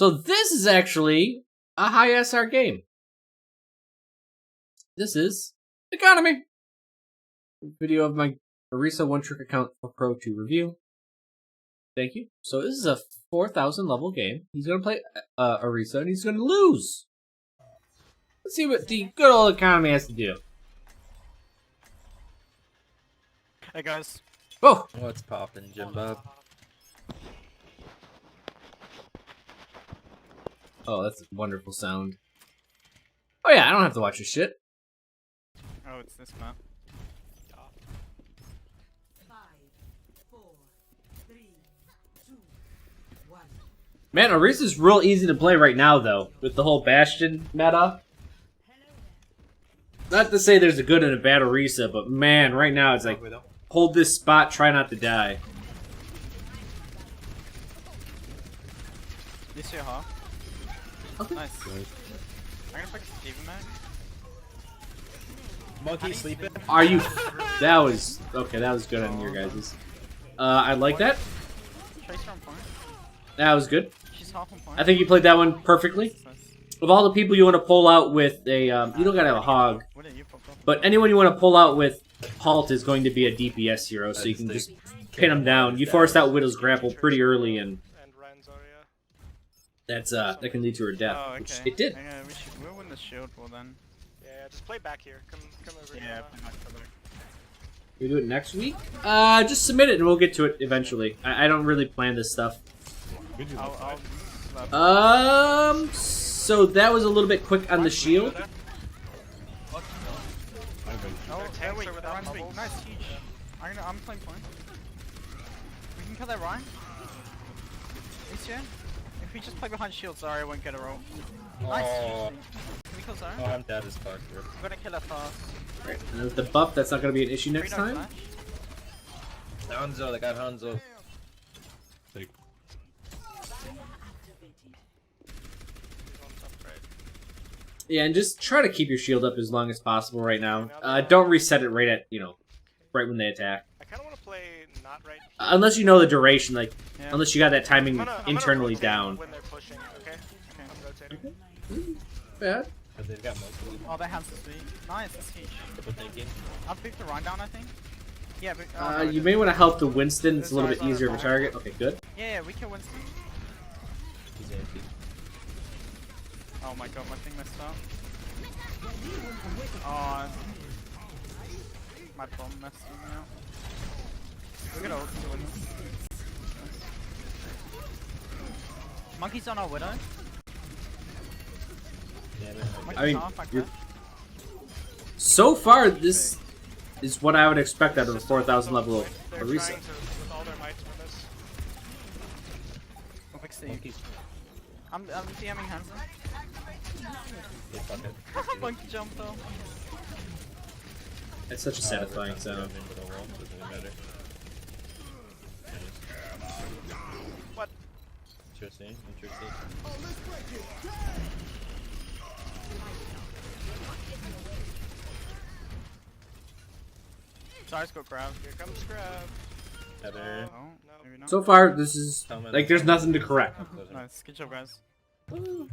So this is actually a high SR game. This is Economy. Video of my Orisa one-trick account for Chro to review. Thank you. So this is a 4,000 level game. He's going to play Orisa, and he's going to lose. Let's see what the good old Economy has to do. Hey guys. Whoa! What's poppin', Jim Bob? Oh, that's a wonderful sound. Oh yeah, I don't have to watch this shit. Oh, it's this map. 5, 4, 3, 2, 1. Man, Orisa's real easy to play right now, though, with the whole Bastion meta. Not to say there's a good and a bad Orisa, but man, right now it's like, hold this spot, try not to die. This year, huh? Okay. Nice. I'm gonna pick Steven Mac. Monkey sleeping? Are you... That was... Okay, that was good on your guys's. I like that. Tracer on point. That was good. She's half on point. I think you played that one perfectly. Nice. Of all the people you want to pull out with a... you don't gotta have a hog. What did you pop up? But anyone you want to pull out with Halt is going to be a DPS hero, so you can just pin him down. You forced out Widow's Grapple pretty early, and that's that can lead to her death, Oh, okay. which it did. Yeah, we'll win the shield wall then. Yeah, just play back here. Come over here. Yeah, play back further. We do it next week? Just submit it and we'll get to it eventually. I don't really plan this stuff. I'll slap. So that was a little bit quick on the shield. Oh, tanks wait, are without Ryan's weak. bubbles. Nice, huge. I'm playing point. We can kill that Ryan. Is here? If we just play behind shield, sorry, I won't get a roll. Nice, Oh. huge. Can we kill Zara? Oh, I'm dead as fuck here. I'm gonna kill her fast. Right, and with the buff, that's not going to be an issue next Reno time. flash. Hanzo, they got Hanzo. Yeah, and just try to keep your shield up as long as possible right now. Don't reset it right at, right when they attack. I kind of want to play not right. Unless you know the duration, like, Yeah. unless you got that timing I'm gonna internally rotate down. when they're pushing. Okay. Okay. I'm rotating. Bad. But they've got multiple Oh, that hands is sweet. Nice, that's huge. triple thinking. I'll pick the Ryan down, I think. Yeah, but. no, You it may didn't. want to help the Winston. It's a little bit Sorry, easier of a sorry. target. Okay, good. Yeah, we kill Winston. He's anti. Oh my god, my thing messed up. Oh, my bomb messed me up. We're gonna ult to win this. Monkey's on our Widow. Damn it. Monkey's I mean, half, I you're- can. So far, this is what I would expect out of a 4,000 level They're Orisa. trying to, with all their might to win this. We'll pick Steve. Monkey. I'm DMing Hansen. Yeah, fuck it. Monkey jumped off. It's such a satisfying sound. Into the wall, doesn't even matter. What? Interesting, interesting. Sorry, let's go grab. Here comes Grab. Heather. Oh, maybe not. So far, this is like there's nothing to correct. Nice, good job, guys. Killed.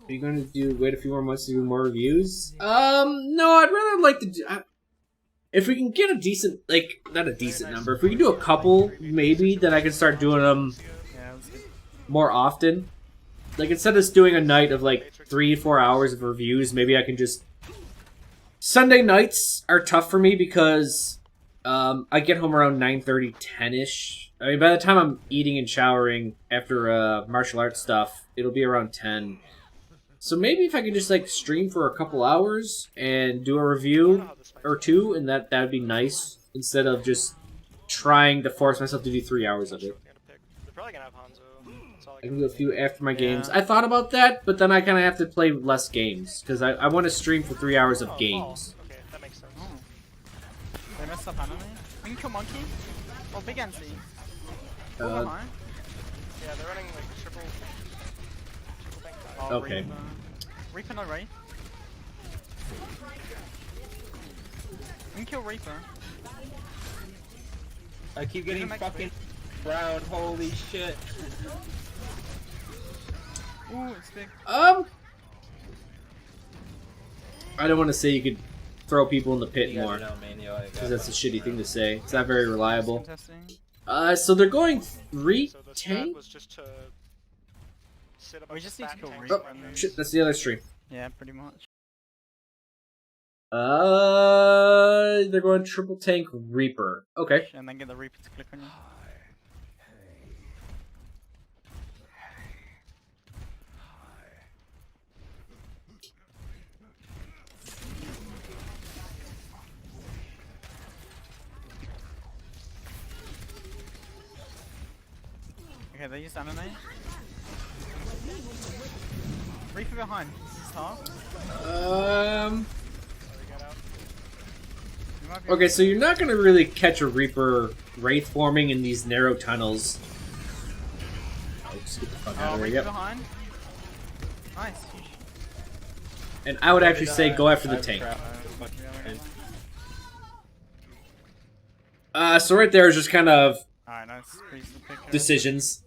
Are you going to wait a few more months to do more reviews? No, I'd rather like to do... if we can get a decent, like, not a decent number, if we can do a couple, maybe, then I can start doing them Yeah, let's get. more often. Like, instead of just doing a night of, like, 3-4 hours of reviews, maybe I can just... Sunday nights are tough for me because I get home around 9:30, 10-ish. I mean, by the time I'm eating and showering after martial arts stuff, it'll be around 10. So maybe if I could just, like, stream for a couple hours and do a review or two, and that would be nice, instead of just trying to force myself to do 3 hours of it. They're probably gonna have Hanzo. That's all I can do a few after my games. Yeah. I thought about that, but then I kind of have to play less games, because I want to stream for 3 hours of Oh, games. oh, okay, that makes sense. Oh. They messed up anime. We can kill Monkey. Oh, big NC. Oh, Uh, behind. Yeah, they're running like triple thing. Oh, okay. Reaper no Ray. We can kill Reaper. I keep getting Next fucking brown. Holy shit. Ooh, it's big. I don't want to say you could throw people in the pit You guys more, are now manual, I got because that's a fucking shitty thing brown. to say. It's not very reliable. Contesting. So they're going 3 So the strat tank? was just to sit a We bunch just of need fat to go tanks reap Oh, and then- shit, that's the other stream. Yeah, pretty much. They're going triple tank Reaper. Okay. And then get the Reaper to click on you. Okay, they use Anime. Reaper behind. Star. There we get out. You might be Okay, so you're not gonna really catch a Reaper Wraith forming in these narrow tunnels. Oh, just get the fuck out Oh, of there. Reaper Yep. behind. Nice. And I would actually say go after the tank. So right there is just kind of Alright, nice. Freeze the picture. decisions.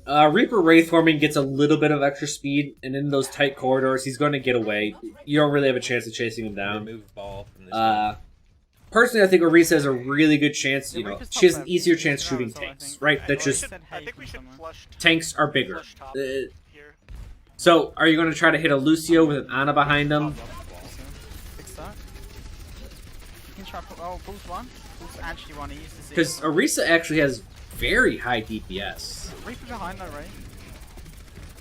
Reaper Wraith forming gets a little bit of extra speed, and in those tight corridors, he's going to get away. You don't really have a chance of chasing him down. Remove ball from this Personally, I think Orisa has a really good chance. You Yeah, know, Reaper's she has top an left. easier chance Yeah, shooting that's all I tanks, think. right? I That's know just said I hey think we from should somewhere. flush tanks are bigger. flush top Uh, here. So, are you going to try to hit a Lucio with an Ana behind him? Fix that. You can try. Oh, Bull's one. Bull's actually one. He used to see. Because Orisa actually has very high DPS. Reaper behind though, right?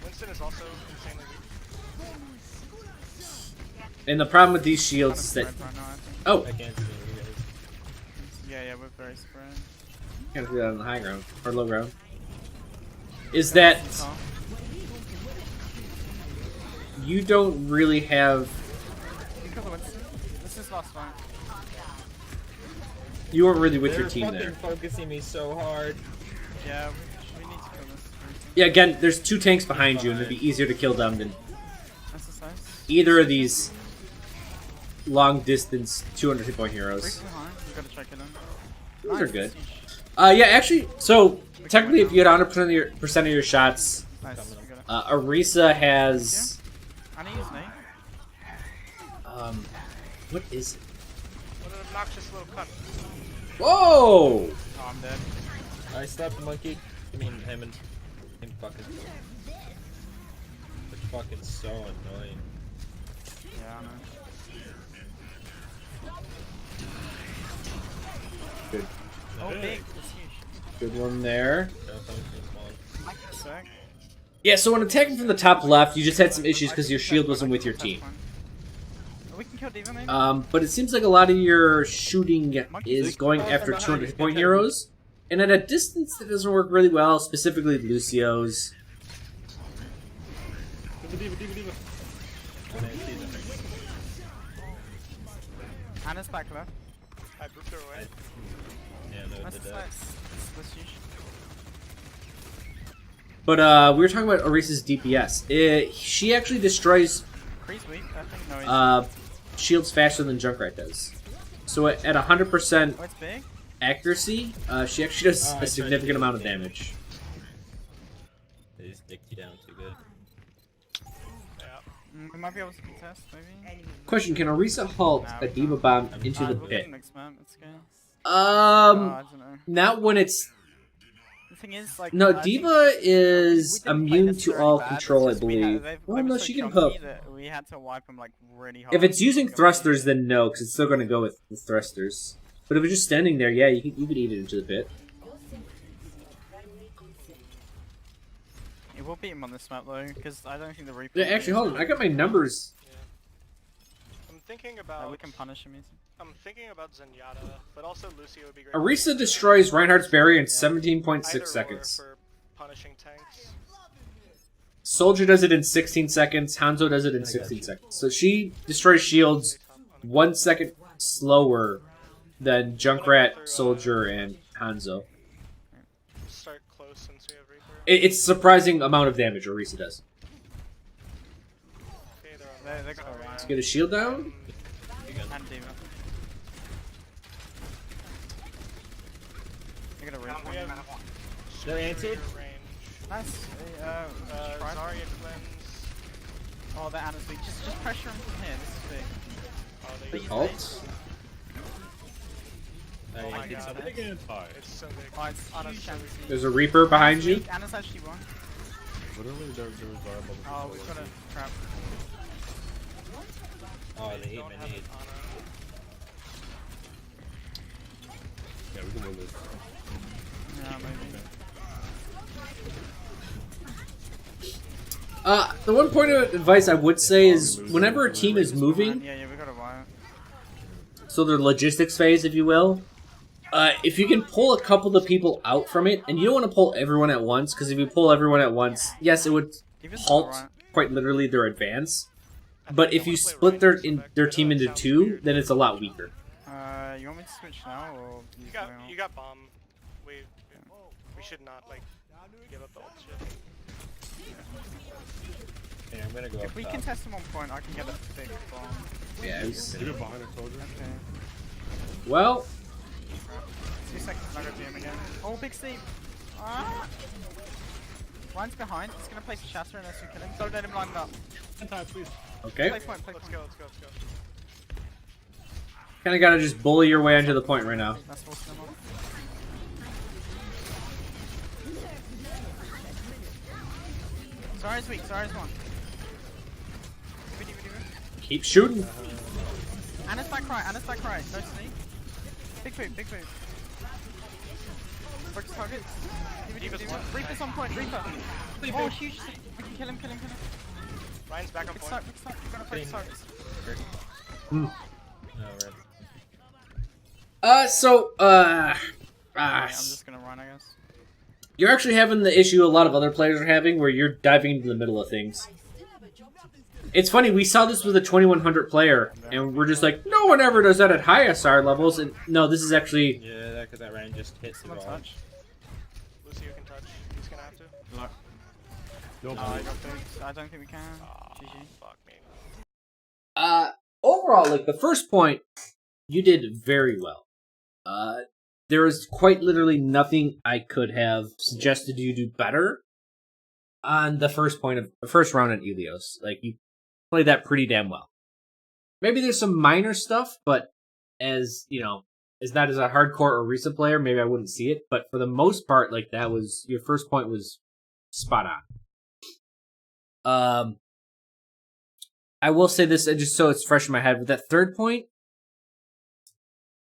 Winston is also insanely weak. And the problem with these Kind shields of is that... spread right now, I think. Oh, I can't see you guys. Yeah, we're very spread. can't do that on the high ground, or low ground. Is that Oh, you don't really have... you can kill the Winston. This is last fight. You weren't really with They're your team fucking there. focusing me so hard. Yeah, we need to kill this. Yeah, again, there's 2 tanks behind you, and it'd be easier to kill them than That's the size. either of these long-distance 200 hit point heroes. Reaper behind. You gotta try kill him. Those are Nice, good. siege. Yeah, actually, so technically, if you get 100% of your shots, Nice. You got it. Orisa has I need his name. what is it? What an obnoxious little cunt. Whoa! Oh, I'm dead. I slapped the monkey. I mean, him fucking. It's fucking so annoying. Yeah, I know. Good, Oh, big. It's huge. good one there. Don't tell me it's small. Sec. Yeah, so when attacking from the top left, you just had some issues because your shield wasn't with your team. We can kill Diva maybe? But it seems like a lot of your shooting is going after 200 hit point heroes. And at a distance, that doesn't work really well, specifically Lucio's. Diva. Anna's back left. I broke her away. Yeah, no, it That's did that. nice. That's huge. But we were talking about Orisa's DPS. She actually destroys Cree's weak, I think. No, he's... shields faster than Junkrat does. So at 100% Oh, it's big? accuracy, she actually does I a tried significant to do amount of damage. damage. They just dicked you down too good. Yeah. We might be able to contest, maybe? Question, can Orisa halt a Diva Bomb into the We'll pit? do next map, let's go. I don't know. Not when it's... The thing is, like... No, I think Diva is we didn't play immune to necessarily all bad, control, I it's just we had- believe. they Well, were no, so she can chunky hook. that we had to wipe them, like, really hard. If it's using to go thrusters, in. then no, because it's still going to go with the thrusters. But if it's just standing there, yeah, you could eat it into the pit. It will beat him on this map, though, because I don't think the Reaper... Yeah, will actually, beat hold him. on. I got my numbers. I'm thinking Like, about we can punish him easy. I'm thinking about Zenyatta, but also Lucio would be great. Orisa destroys Reinhardt's barrier in Either 17.6 or seconds. for punishing tanks. Soldier does it in 16 seconds. Hanzo does it in 16 seconds. So she destroys shields 1 second slower than Junkrat, Soldier, and Hanzo. Start close since we have Reaper. It's a surprising amount of damage Orisa does. Okay, they're on They're that. gonna Sorry. Let's get a shield down. And Diva. They're gonna We have They're anti. range. Nice. Try. Zarya cleanse. Oh, the Ana's weak. Just pressure him from here. This is big. Oh, they Please, use Alt. Oh my Did god. something again? Fire. It's so big. Oh, it's Ana's huge so Ana's weak. weak. There's a Reaper behind you. Ana's actually won. Literally, there's variable. Oh, we've got a trap. Oh, they hate Don't my have need. Ana. Yeah, we can win this. Yeah, maybe. The one point of advice I would say is whenever a team is moving, Yeah, we got a wire. so their logistics phase, if you will, if you can pull a couple of people out from it, and you don't want to pull everyone at once, because if you pull everyone at once, yes, it would Even halt alright. quite literally their advance. But if you split their team into two, then it's a lot weaker. You want me to switch now or You got bomb. We should not like give up the ult shit. Yeah, I'm gonna go If up we top. contest him 1 point, I can get a big bomb. Yeah. Leave it behind a soldier. Okay. Well, 2 seconds and I'll go DM again. Oh, big sleep! Ah! Ryan's behind. He's gonna place a shatter unless you kill him. Don't let him line it up. Please. okay. Play point, play Let's point. go. Let's go. Let's go. Kind of gotta just bully your way onto the point right now. That's what's going on. Zarya's weak, Zarya's one. Keep shooting. Ana's back right, Ana's back right. No sneak. Big boot, big boot. Focus target. Reaper's on point, Reaper. Oh, huge. We can kill him, kill him, kill him. Ryan's back on Big point. start, big start. We're gonna focus targets. No, I'm just gonna run, I guess. You're actually having the issue a lot of other players are having, where you're diving into the middle of things. It's funny, we saw this with a 2100 player, and we're just like, no one ever does that at high SR levels, and no, this is actually... Yeah, because that range just hits the One wall. touch. Lucio can touch. He's gonna have to. No, I got picked. I don't think we can. GG. Fuck me. Overall, like, the first point, you did very well. There was quite literally nothing I could have suggested you do better on the first point of the first round at Ilios. Like, you played that pretty damn well. Maybe there's some minor stuff, but as, you know, as not as a hardcore Orisa player, maybe I wouldn't see it. But for the most part, like, that was, your first point was spot on. I will say this, just so it's fresh in my head, with that third point,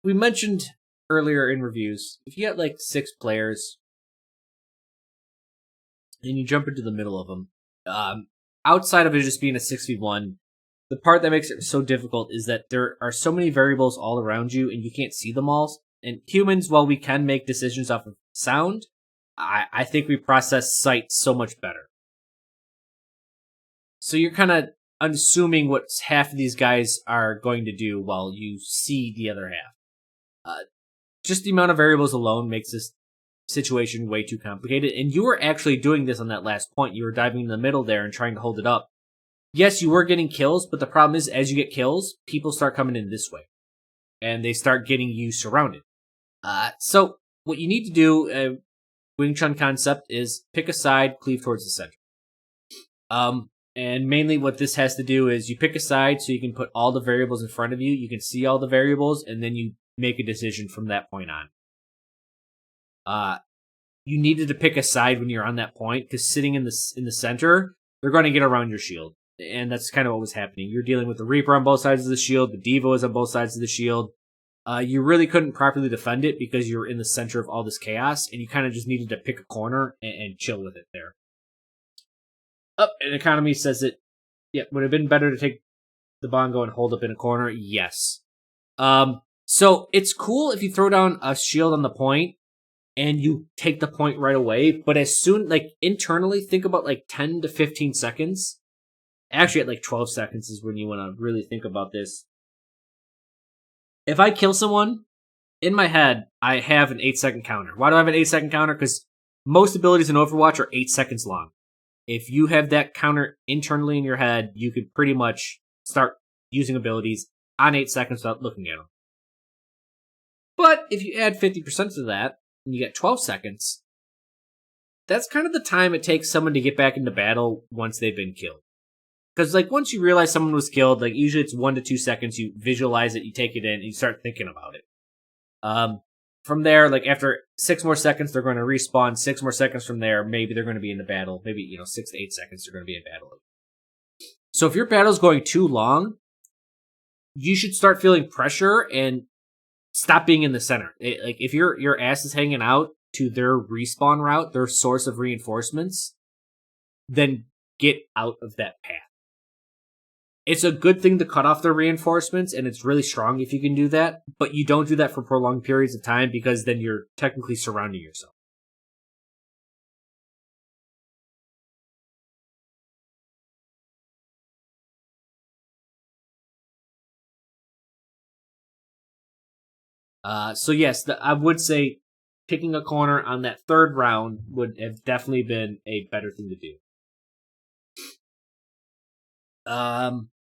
we mentioned earlier in reviews, if you got like 6 players and you jump into the middle of them, outside of it just being a 6v1, the part that makes it so difficult is that there are so many variables all around you and you can't see them all. And humans, while we can make decisions off of sound, I think we process sight so much better. So you're kind of unassuming what half of these guys are going to do while you see the other half. Just the amount of variables alone makes this situation way too complicated. And you were actually doing this on that last point. You were diving in the middle there and trying to hold it up. Yes, you were getting kills, but the problem is, as you get kills, people start coming in this way. And they start getting you surrounded. So, what you need to do, Wing Chun concept, is pick a side, cleave towards the center. And mainly what this has to do is you pick a side so you can put all the variables in front of you. You can see all the variables, and then you make a decision from that point on. You needed to pick a side when you're on that point, because sitting in the center, they're going to get around your shield. And that's kind of what was happening. You're dealing with the Reaper on both sides of the shield, the Diva is on both sides of the shield. You really couldn't properly defend it because you were in the center of all this chaos, and you kind of just needed to pick a corner and chill with it there. And Economy says that, yeah, would it have been better to take the bongo and hold up in a corner? Yes. So it's cool if you throw down a shield on the point and you take the point right away, but as soon, like, internally, think about like 10 to 15 seconds. Actually, at like 12 seconds is when you want to really think about this. If I kill someone, in my head, I have an 8-second counter. Why do I have an 8-second counter? Because most abilities in Overwatch are 8 seconds long. If you have that counter internally in your head, you could pretty much start using abilities on 8 seconds without looking at them. But if you add 50% to that, and you get 12 seconds, that's kind of the time it takes someone to get back into battle once they've been killed. Because, like, once you realize someone was killed, like, usually it's 1 to 2 seconds, you visualize it, you take it in, and you start thinking about it. From there, like, after 6 more seconds, they're going to respawn. 6 more seconds from there, maybe they're going to be in the battle. Maybe, 6 to 8 seconds, they're going to be in battle. So if your battle's going too long, you should start feeling pressure and stop being in the center. Like, if your ass is hanging out to their respawn route, their source of reinforcements, then get out of that path. It's a good thing to cut off their reinforcements, and it's really strong if you can do that, but you don't do that for prolonged periods of time because then you're technically surrounding yourself. So yes, I would say picking a corner on that third round would have definitely been a better thing to do.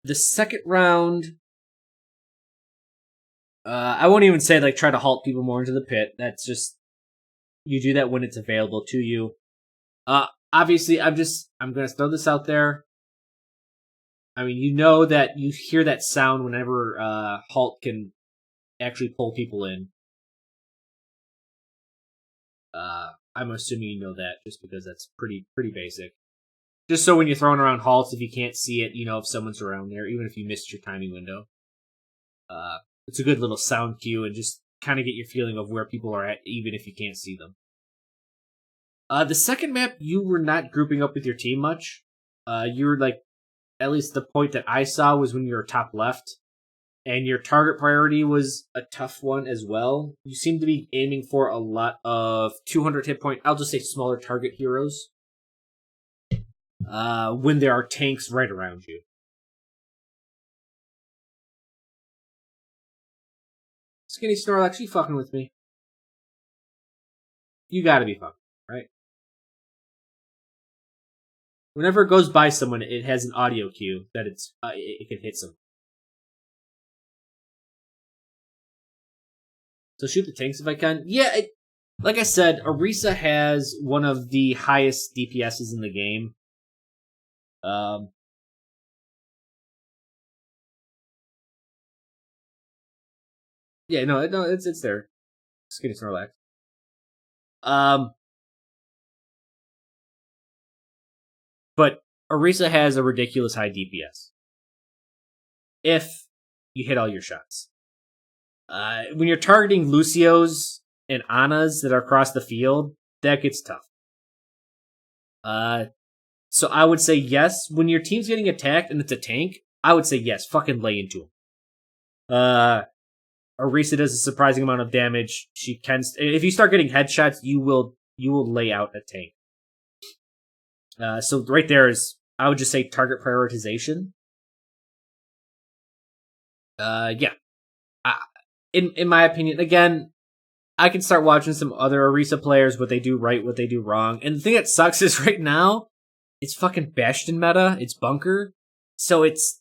The second round, I won't even say like try to halt people more into the pit. That's just, you do that when it's available to you. Obviously, I'm gonna throw this out there. I mean, you know that you hear that sound whenever halt can actually pull people in. I'm assuming you know that just because that's pretty basic. Just so when you're throwing around halts, if you can't see it, you know if someone's around there, even if you missed your timing window. It's a good little sound cue and just kind of get your feeling of where people are at, even if you can't see them. The second map, you were not grouping up with your team much. You were like, at least the point that I saw was when you were top left. And your target priority was a tough one as well. You seem to be aiming for a lot of 200 hit point, I'll just say smaller target heroes. When there are tanks right around you. Skinny Snorlax, you fucking with me? You gotta be fucking, right? Whenever it goes by someone, it has an audio cue that it can hit someone. So shoot the tanks if I can. Yeah, like I said, Orisa has one of the highest DPSs in the game. Yeah, no, it's there. Skinny Snorlax. But Orisa has a ridiculous high DPS. If you hit all your shots. When you're targeting Lucios and Annas that are across the field, that gets tough. So I would say yes. When your team's getting attacked and it's a tank, I would say yes. Fucking lay into him. Orisa does a surprising amount of damage. She can. If you start getting headshots, you will lay out a tank. So right there is, I would just say target prioritization. Yeah. In my opinion, again, I can start watching some other Orisa players, what they do right, what they do wrong. And the thing that sucks is right now, it's fucking Bastion meta. It's bunker. So it's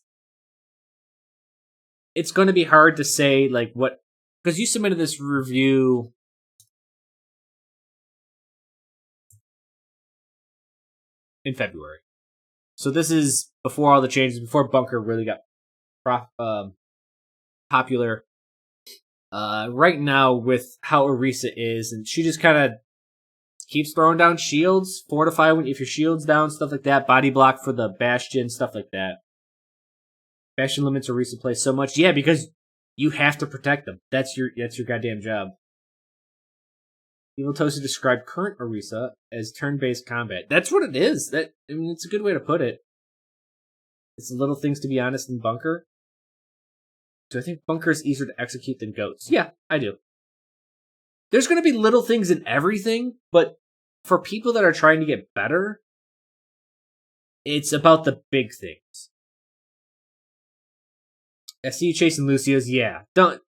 going to be hard to say, like, what... Because you submitted this review... in February. So this is before all the changes, before bunker really got popular. Right now, with how Orisa is, and she just kind of keeps throwing down shields, fortify if your shield's down, stuff like that, body block for the Bastion, stuff like that. Bastion limits Orisa play so much, yeah, because you have to protect them. That's your goddamn job. Evil Toasted described current Orisa as turn-based combat. That's what it is. It's a good way to put it. It's little things, to be honest, in bunker. Do I think bunker is easier to execute than goats? Yeah, I do. There's going to be little things in everything, but for people that are trying to get better, it's about the big things. I see you chasing Lucios. Yeah, don't.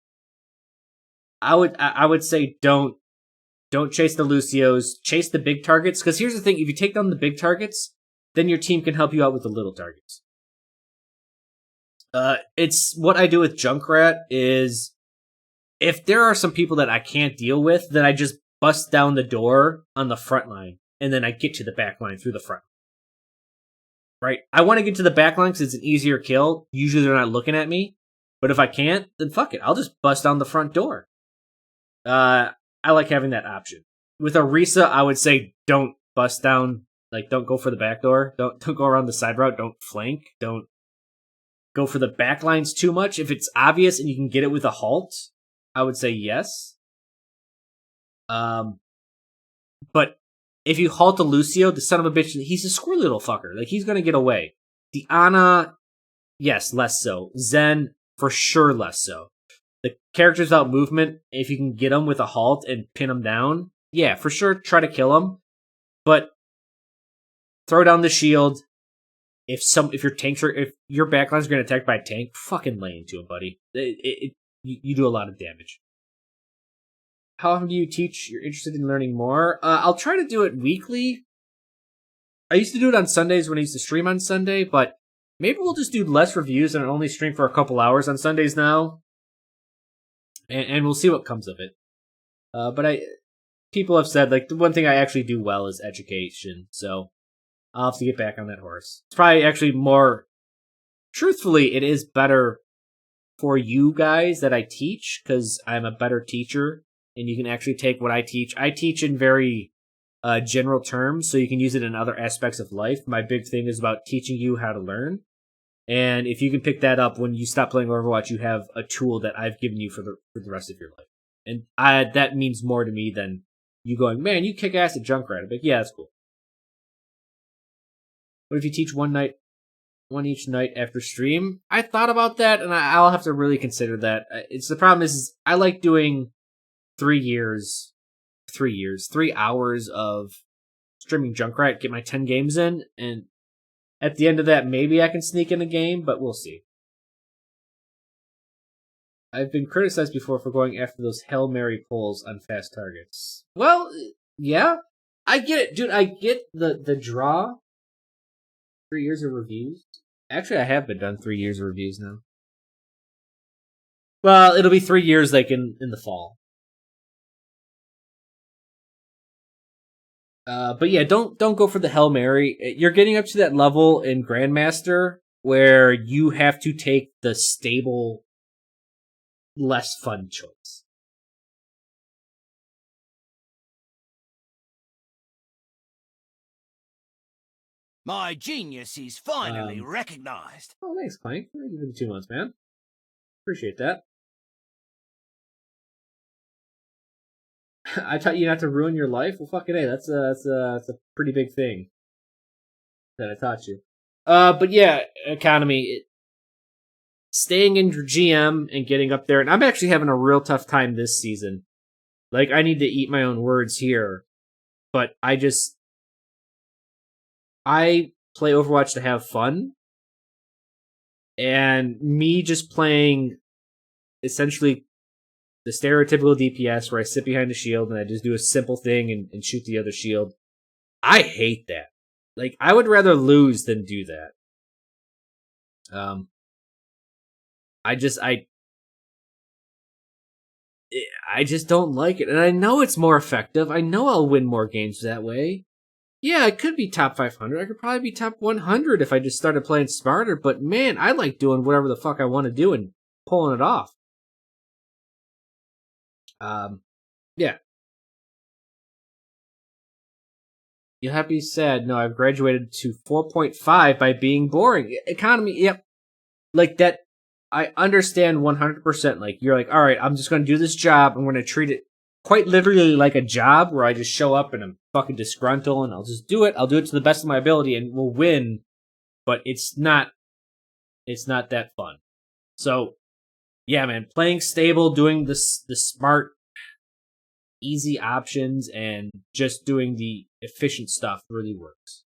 I would say don't chase the Lucios. Chase the big targets. Because here's the thing: if you take down the big targets, then your team can help you out with the little targets. It's what I do with Junkrat is, if there are some people that I can't deal with, then I just bust down the door on the front line, and then I get to the back line through the front. Right? I want to get to the back line because it's an easier kill. Usually they're not looking at me. But if I can't, then fuck it. I'll just bust down the front door. I like having that option. With Orisa, I would say don't bust down. Like, don't go for the back door. Don't go around the side route. Don't flank. Don't go for the back lines too much. If it's obvious and you can get it with a halt, I would say yes. But if you halt the Lucio, the son of a bitch, he's a squirrely little fucker. Like, he's gonna get away. The Ana, yes, less so. Zen, for sure, less so. The characters without movement, if you can get them with a halt and pin them down, yeah, for sure, try to kill them. But throw down the shield. If your backline's getting attacked by a tank, fucking lay into him, buddy. You do a lot of damage. How often do you teach? You're interested in learning more? I'll try to do it weekly. I used to do it on Sundays when I used to stream on Sunday, but maybe we'll just do less reviews and only stream for a couple hours on Sundays now. And we'll see what comes of it. But people have said, like, the one thing I actually do well is education, so I'll have to get back on that horse. It's probably actually more, truthfully, it is better for you guys that I teach, because I'm a better teacher, and you can actually take what I teach. I teach in very general terms, so you can use it in other aspects of life. My big thing is about teaching you how to learn. And if you can pick that up when you stop playing Overwatch, you have a tool that I've given you for the rest of your life. And that means more to me than you going, man, you kick ass at Junkrat. I'm like, yeah, that's cool. What if you teach one each night after stream? I thought about that, and I'll have to really consider that. The problem is I like doing 3 hours of streaming Junkrat, get my 10 games in, and at the end of that, maybe I can sneak in a game, but we'll see. I've been criticized before for going after those Hail Mary pulls on fast targets. Well, yeah. I get it, dude. I get the draw. 3 years of reviews. Actually, I have been done 3 years of reviews now. Well, it'll be 3 years like in the fall. But yeah, don't go for the Hail Mary. You're getting up to that level in Grandmaster where you have to take the stable, less fun choice. My genius is finally recognized. Oh, thanks, Clank. Thank you for the 2 months, man. Appreciate that. I taught you not to ruin your life? Well, fucking hey, that's a pretty big thing that I taught you. But yeah, economy. Staying in GM and getting up there, and I'm actually having a real tough time this season. Like, I need to eat my own words here, but I play Overwatch to have fun, and me just playing essentially the stereotypical DPS where I sit behind the shield and I just do a simple thing and shoot the other shield. I hate that. Like, I would rather lose than do that. I just don't like it. And I know it's more effective. I know I'll win more games that way. Yeah, I could be top 500. I could probably be top 100 if I just started playing smarter. But man, I like doing whatever the fuck I want to do and pulling it off. Yeah. You happy, sad? No, I've graduated to 4.5 by being boring. Economy, yep. Like that, I understand 100%. Like, you're like, all right, I'm just going to do this job. I'm going to treat it quite literally like a job where I just show up and I'm fucking disgruntled and I'll just do it. I'll do it to the best of my ability and we'll win. But it's not that fun. So, yeah, man, playing stable, doing the smart, easy options, and just doing the efficient stuff really works.